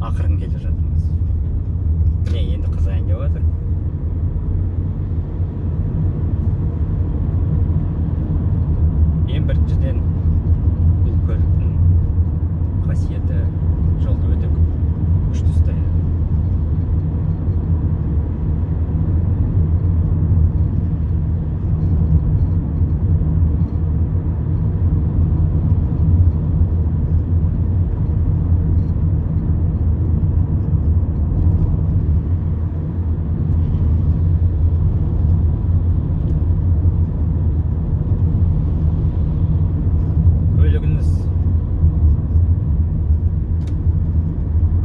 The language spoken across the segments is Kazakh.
ақырын келе жатырмыз. Міне енді қызайын деп жатыр. Ең біріншіден бұл көліктің қасиеті жолды өте күшті ұстайды.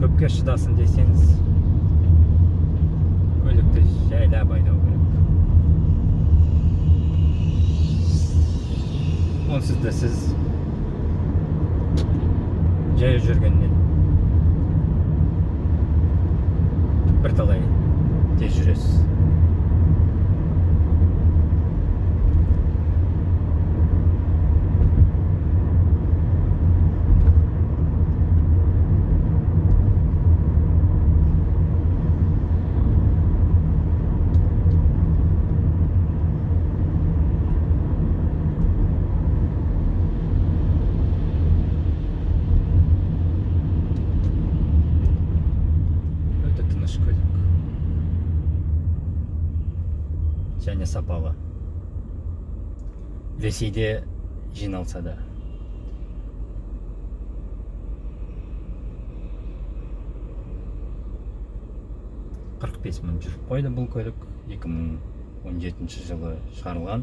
Көпке шыдасын десеңіз, көлікті жайлап айдау керек. Онсыз да сіз жаяу жүргеннен бірталай тез жүресіз. Және сапалы. Ресейде жиналса да. $45,000 жүріп қойды бұл көлік. 2017 жылы шығарылған.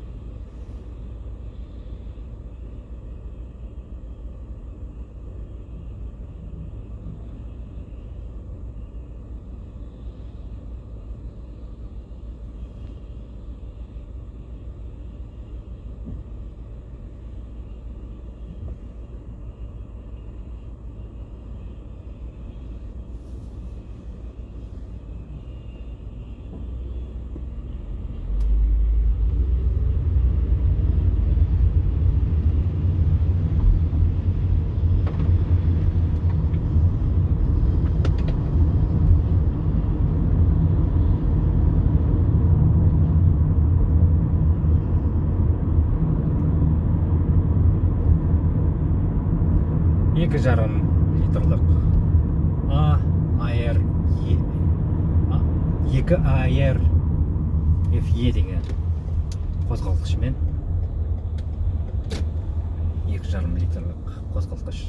Екі жарым литрлік екі AR FE деген қозғалтқышмен 2,5 литрлік қозғалтқыш.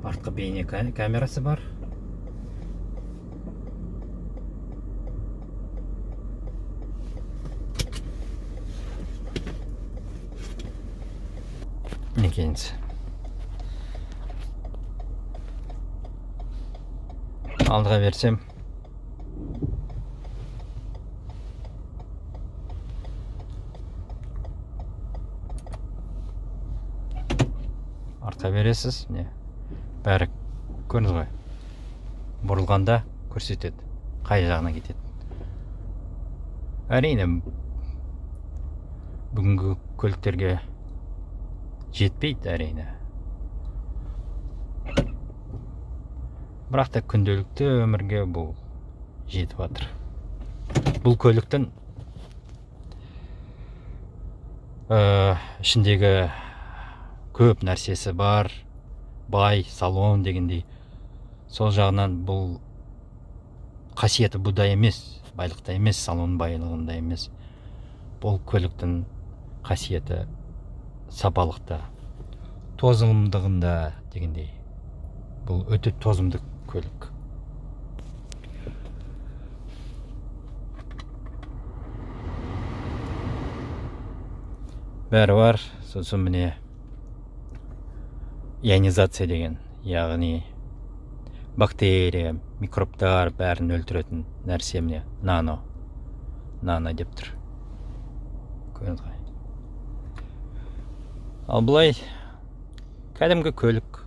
Артқы бейне камерасы бар. Мінекейіңіз. Алдыға берсем. Артқа бересіз. Не? Бәрі көріңіз ғой, бұрылғанда көрсетеді, қай жағына кетеді. Әрине бүгінгі көліктерге жетпейді, әрине. Бірақ та күнделікті өмірге бұл жетіп жатыр. Бұл көліктің ішіндегі көп нәрсесі бар. Бай, салон дегендей. Сол жағынан бұл қасиеті бұда емес, байлықта емес, салон байлығында емес. Бұл көліктің қасиеті сапалықта, тозымдығында дегендей. Бұл өте тозымды көлік. Бәрі бар, сосын міне ионизация деген, яғни бактерия, микробтар бәрін өлтіретін нәрсе міне нано деп тұр. Көріңіз ғой. ал былай кәдімгі көлік